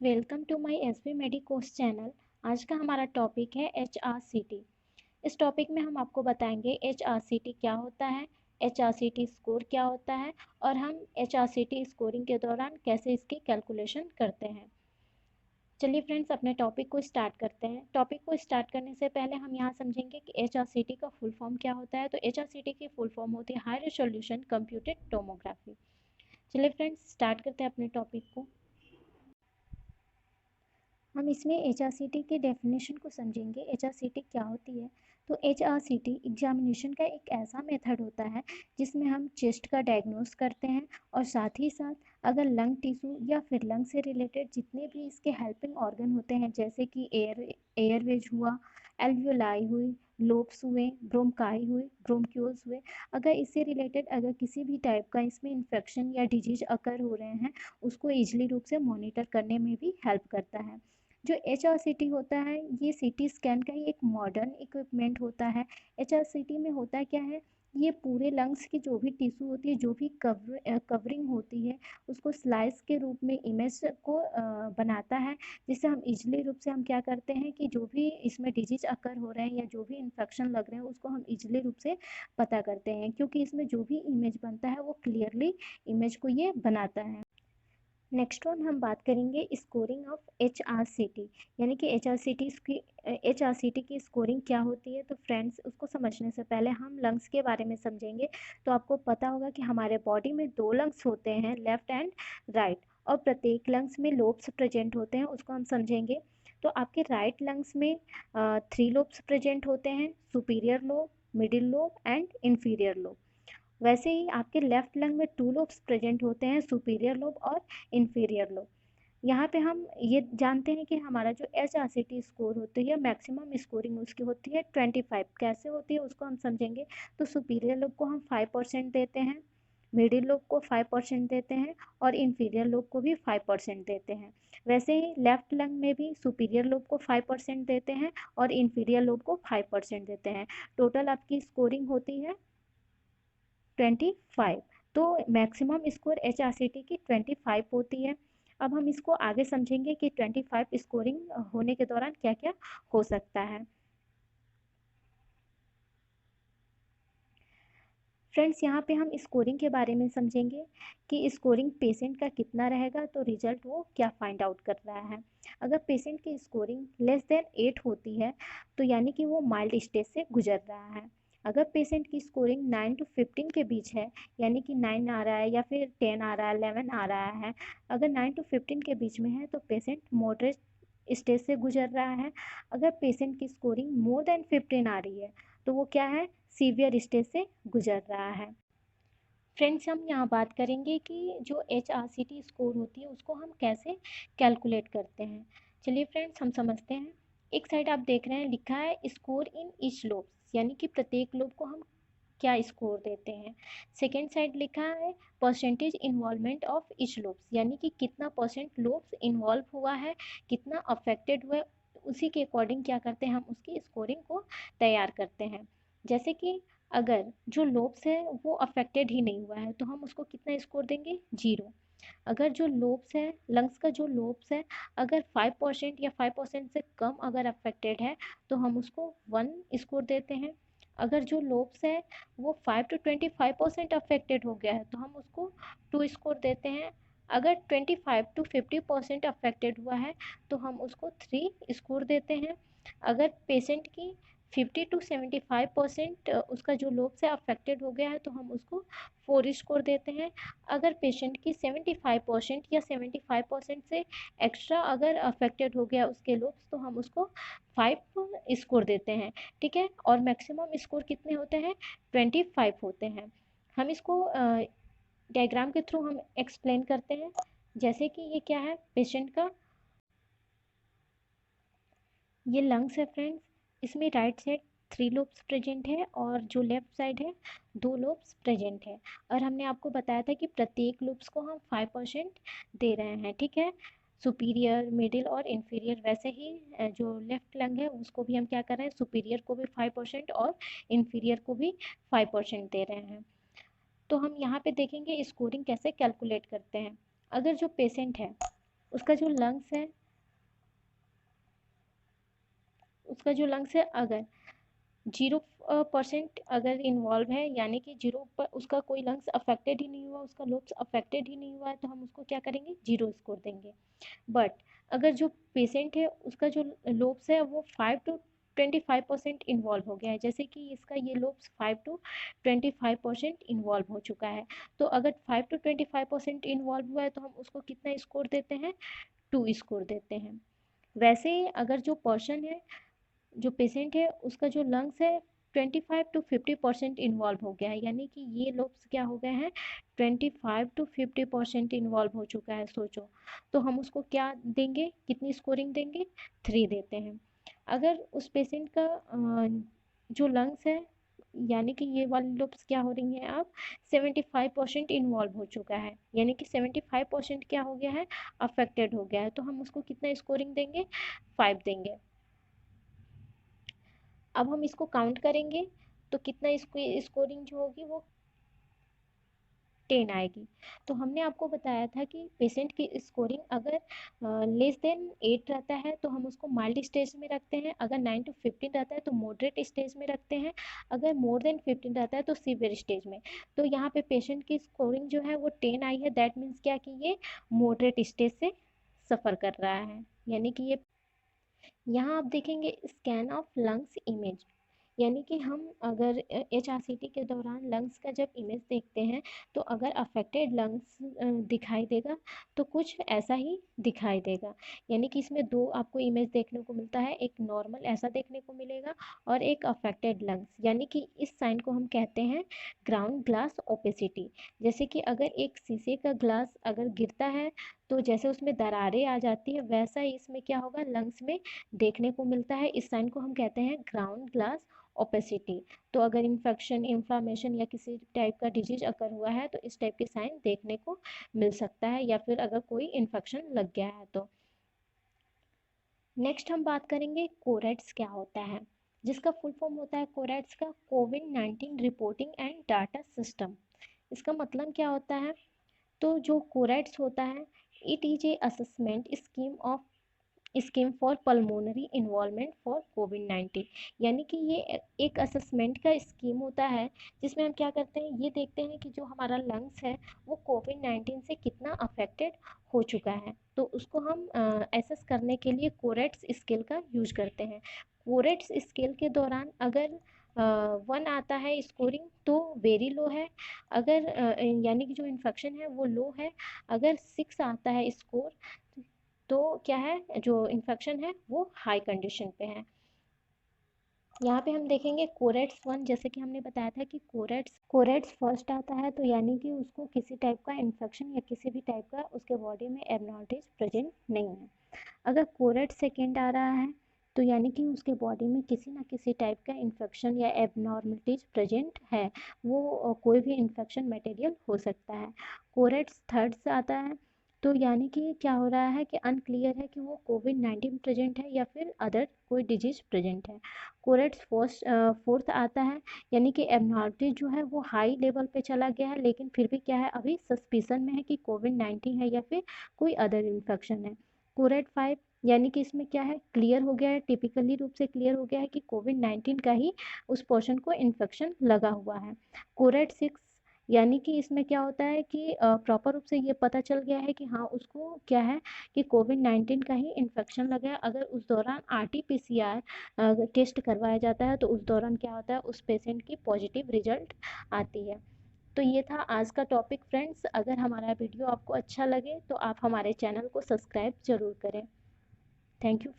Welcome to my SB medicos channel. आज का हमारा टॉपिक है HRCT। इस टॉपिक में हम आपको बताएंगे HRCT क्या होता है, HRCT स्कोर क्या होता है और हम HRCT स्कोरिंग के दौरान कैसे इसकी कैलकुलेशन करते हैं। चलिए फ्रेंड्स, अपने टॉपिक को स्टार्ट करते हैं। टॉपिक को स्टार्ट करने से पहले हम यहाँ समझेंगे कि HRCT का फुल फॉर्म क्या होता है। तो HRCT की फुल फॉर्म होती है हाई रेजोल्यूशन कंप्यूटेड टोमोग्राफी। चलिए फ्रेंड्स, स्टार्ट करते हैं अपने टॉपिक को। हम इसमें HRCT के डेफिनेशन को समझेंगे। HRCT क्या होती है? तो HRCT एग्जामिनेशन का एक ऐसा मेथड होता है जिसमें हम चेस्ट का डायग्नोस करते हैं और साथ ही साथ अगर लंग टिश्यू या फिर लंग से रिलेटेड जितने भी इसके हेल्पिंग ऑर्गन होते हैं, जैसे कि एयरवेज हुआ, एल्वियोलाई हुई, लोब्स हुए, ब्रोंकाई हुए, ब्रोंक्यूल्स हुए, अगर इससे रिलेटेड अगर किसी भी टाइप का इसमें इन्फेक्शन या डिजीज अकर हो रहे हैं, उसको ईजिली रूप से मॉनिटर करने में भी हेल्प करता है। जो HRCT होता है, ये CT स्कैन का ही एक मॉडर्न इक्विपमेंट होता है। HRCT में होता क्या है, ये पूरे लंग्स की जो भी टिश्यू होती है, जो भी कवरिंग होती है, उसको स्लाइस के रूप में इमेज को बनाता है, जिससे हम इजली रूप से हम क्या करते हैं कि जो भी इसमें डिजीज अकर हो रहे हैं या जो भी इन्फेक्शन लग रहे हैं, उसको हम इजली रूप से पता करते हैं, क्योंकि इसमें जो भी इमेज बनता है वो क्लियरली इमेज को ये बनाता है। नेक्स्ट वन हम बात करेंगे स्कोरिंग ऑफ HRCT, यानी कि HRCT की स्कोरिंग क्या होती है। तो फ्रेंड्स, उसको समझने से पहले हम लंग्स के बारे में समझेंगे। तो आपको पता होगा कि हमारे बॉडी में दो लंग्स होते हैं, लेफ्ट एंड राइट, और प्रत्येक लंग्स में लोब्स प्रेजेंट होते हैं, उसको हम समझेंगे। तो आपके राइट लंग्स में 3 लोब्स प्रेजेंट होते हैं, superior lobe, middle lobe and inferior lobe. वैसे ही आपके लेफ्ट लंग में 2 लोब्स प्रेजेंट होते हैं, सुपीरियर लोब और इंफीरियर लोब। यहाँ पे हम ये जानते हैं कि हमारा जो HRCT स्कोर होती है, मैक्सिमम स्कोरिंग उसकी होती है 25। कैसे होती है उसको हम समझेंगे। तो सुपीरियर लोब को हम 5% देते हैं, मिडिल लोब को 5% देते हैं और इंफीरियर लोब को भी 5% देते हैं। वैसे ही लेफ्ट लंग में भी सुपीरियर लोब को 5% देते हैं और इंफीरियर लोब को 5% देते हैं। टोटल आपकी स्कोरिंग होती है 25। तो मैक्सिमम स्कोर HRCT की 25 होती है। अब हम इसको आगे समझेंगे कि 25 स्कोरिंग होने के दौरान क्या क्या हो सकता है। फ्रेंड्स, यहाँ पे हम स्कोरिंग के बारे में समझेंगे कि स्कोरिंग पेशेंट का कितना रहेगा, तो रिजल्ट वो क्या फाइंड आउट कर रहा है। अगर पेशेंट की स्कोरिंग लेस देन 8 होती है, तो यानी कि वो माइल्ड स्टेज से गुजर रहा है। अगर पेशेंट की स्कोरिंग 9 to 15 के बीच है, यानी कि 9 आ रहा है या फिर 10 आ रहा है, 11 आ रहा है, अगर 9 to 15 के बीच में है तो पेशेंट मॉडरेट स्टेज से गुजर रहा है। अगर पेशेंट की स्कोरिंग मोर देन 15 आ रही है, तो वो क्या है, सीवियर स्टेज से गुजर रहा है। फ्रेंड्स, हम यहाँ बात करेंगे कि जो HRCT स्कोर होती है उसको हम कैसे कैलकुलेट करते हैं। चलिए फ्रेंड्स, हम समझते हैं। एक साइड आप देख रहे हैं, लिखा है स्कोर इन ईच लोब्स, यानी कि प्रत्येक लोब को हम क्या स्कोर देते हैं। सेकेंड साइड लिखा है percentage involvement of each lobes, यानी कि कितना परसेंट लोब्स इन्वॉल्व हुआ है, कितना अफेक्टेड हुआ है, उसी के अकॉर्डिंग क्या करते हैं, हम उसकी स्कोरिंग को तैयार करते हैं। जैसे कि अगर जो लोब्स है वो अफेक्टेड ही नहीं हुआ है, तो हम उसको कितना स्कोर देंगे, 0। अगर जो लोब्स है, लंग्स का जो लोब्स है, अगर 5% या 5% से कम अगर अफेक्टेड है, तो हम उसको 1 स्कोर देते हैं। अगर जो लोब्स है वो 5 to 25% अफेक्टेड हो गया है, तो हम उसको 2 स्कोर देते हैं। अगर 25 to 50% अफेक्टेड हुआ है, तो हम उसको 3 स्कोर देते हैं। अगर पेशेंट की 50 to 75% उसका जो लोब से अफेक्टेड हो गया है, तो हम उसको 4 स्कोर देते हैं। अगर पेशेंट की 75% या 75% से एक्स्ट्रा अगर अफेक्टेड हो गया उसके लोब्स, तो हम उसको 5 स्कोर देते हैं। ठीक है, और मैक्सिमम स्कोर कितने होते हैं, 25 होते हैं। हम इसको डायग्राम के थ्रू हम एक्सप्लेन करते हैं। जैसे कि ये क्या है, पेशेंट का ये लंग्स है फ्रेंड्स। इसमें राइट साइड 3 लोब्स प्रेजेंट है और जो लेफ्ट साइड है 2 लोब्स प्रेजेंट है। और हमने आपको बताया था कि प्रत्येक लोब्स को हम 5% दे रहे हैं। ठीक है, सुपीरियर, मिडिल और इंफीरियर। वैसे ही जो लेफ्ट लंग है उसको भी हम क्या कर रहे हैं, सुपीरियर को भी 5% और इंफीरियर को भी 5% दे रहे हैं। तो हम यहाँ पे देखेंगे स्कोरिंग कैसे कैलकुलेट करते हैं। अगर जो पेशेंट है उसका जो लंग्स है अगर 0% अगर इन्वॉल्व है, यानी कि 0 पर उसका कोई लंग्स अफेक्टेड ही नहीं हुआ, उसका लोब्स अफेक्टेड ही नहीं हुआ है, तो हम उसको क्या करेंगे, 0 स्कोर देंगे। बट अगर जो पेशेंट है उसका जो लोब्स है वो 5 to 25% इन्वॉल्व हो गया है, जैसे कि इसका ये लोब्स 5 to 25% इन्वॉल्व हो चुका है, तो अगर 5 to 25% इन्वॉल्व हुआ है तो हम उसको कितना स्कोर देते हैं, 2 स्कोर देते हैं। वैसे ही अगर जो पेशेंट है उसका जो लंग्स है 25 to 50% इन्वॉल्व हो गया है, यानी कि ये लोब्स क्या हो गए हैं, 25 to 50% इन्वॉल्व हो चुका है, सोचो। तो हम उसको क्या देंगे, कितनी स्कोरिंग देंगे, 3 देते हैं। अगर उस पेशेंट का जो लंग्स है, यानी कि ये वाली लोब्स क्या हो रही हैं अब, 75% इन्वॉल्व हो चुका है, यानी कि 75% क्या हो गया है, अफेक्टेड हो गया है, तो हम उसको कितना स्कोरिंग देंगे, 5 देंगे। अब हम इसको काउंट करेंगे तो कितना इसको स्कोरिंग जो होगी वो 10 आएगी। तो हमने आपको बताया था कि पेशेंट की स्कोरिंग अगर लेस देन 8 रहता है तो हम उसको माइल्ड स्टेज में रखते हैं, अगर 9 to 15 रहता है तो मॉडरेट स्टेज में रखते हैं, अगर मोर देन 15 रहता है तो सीवियर स्टेज में। तो यहाँ पे पेशेंट की स्कोरिंग जो है वो 10 आई है, दैट मीन्स क्या कि ये मॉडरेट स्टेज से सफ़र कर रहा है, यानी कि ये। यहाँ आप देखेंगे स्कैन ऑफ लंग्स इमेज, यानी कि हम अगर HRCT के दौरान लंग्स का जब इमेज देखते हैं तो अगर अफेक्टेड लंग्स दिखाई देगा तो कुछ ऐसा ही दिखाई देगा, यानी कि इसमें 2 आपको इमेज देखने को मिलता है, एक नॉर्मल ऐसा देखने को मिलेगा और एक अफेक्टेड लंग्स, यानी कि इस साइन को हम कहते हैं ग्राउंड ग्लास ओपेसिटी। जैसे कि अगर एक शीशे का ग्लास अगर गिरता है तो जैसे उसमें दरारें आ जाती है, वैसा ही इसमें क्या होगा, लंग्स में देखने को मिलता है। इस साइन को हम कहते हैं ग्राउंड ग्लास ओपेसिटी। तो अगर इन्फेक्शन, इन्फ्लामेशन या किसी टाइप का डिजीज अगर हुआ है तो इस टाइप के साइन देखने को मिल सकता है, या फिर अगर कोई इन्फेक्शन लग गया है तो। नेक्स्ट हम बात करेंगे कोरेट्स क्या होता है, जिसका फुल फॉर्म होता है कोरेट्स का कोविड-19 रिपोर्टिंग एंड डाटा सिस्टम। इसका मतलब क्या होता है, तो जो कोरेट्स होता है, it is a assessment scheme for pulmonary involvement for COVID, यानी कि ये एक असेसमेंट का स्कीम होता है जिसमें हम क्या करते हैं, ये देखते हैं कि जो हमारा लंग्स है वो कोविड-19 से कितना अफेक्टेड हो चुका है, तो उसको हम एसेस करने के लिए कोरेट्स स्केल का यूज करते हैं। कोरेट्स स्केल के दौरान अगर 1 आता है स्कोरिंग तो वेरी लो है, अगर यानी कि जो इन्फेक्शन है वो लो है, अगर 6 आता है स्कोर तो क्या है, जो इन्फेक्शन है वो हाई कंडीशन पे है। यहाँ पे हम देखेंगे कोरेट्स 1, जैसे कि हमने बताया था कि कोरेट्स फर्स्ट आता है तो यानी कि उसको किसी टाइप का इन्फेक्शन या किसी भी टाइप का उसके बॉडी में एबनॉर्मलिटीज प्रेजेंट नहीं है। अगर कोरेट सेकेंड आ रहा है तो यानी कि उसके बॉडी में किसी ना किसी टाइप का इन्फेक्शन या एबनॉर्मलिटीज प्रेजेंट है, वो कोई भी इन्फेक्शन मटेरियल हो सकता है। कोरेट्स थर्ड से आता है तो यानी कि क्या हो रहा है कि अनक्लियर है कि वो कोविड-19 प्रेजेंट है या फिर अदर कोई डिजीज प्रेजेंट है। कोरेट्स फोर्थ आता है, यानी कि एबनॉर्मलिटी जो है वो हाई लेवल पे चला गया है, लेकिन फिर भी क्या है, अभी सस्पिशन में है कि कोविड-19 है या फिर कोई अदर इन्फेक्शन है। कोरेट 5, यानी कि इसमें क्या है, क्लियर हो गया है, टिपिकली रूप से क्लियर हो गया है कि कोविड-19 का ही उस पर्सन को इन्फेक्शन लगा हुआ है। कोरेट 6, यानी कि इसमें क्या होता है कि प्रॉपर रूप से ये पता चल गया है कि हाँ उसको क्या है कि कोविड-19 का ही इन्फेक्शन लगा है। अगर उस दौरान RT-PCR टेस्ट करवाया जाता है तो उस दौरान क्या होता है, उस पेशेंट की पॉजिटिव रिजल्ट आती है। तो ये था आज का टॉपिक फ्रेंड्स, अगर हमारा वीडियो आपको अच्छा लगे तो आप हमारे चैनल को सब्सक्राइब ज़रूर करें। Thank you.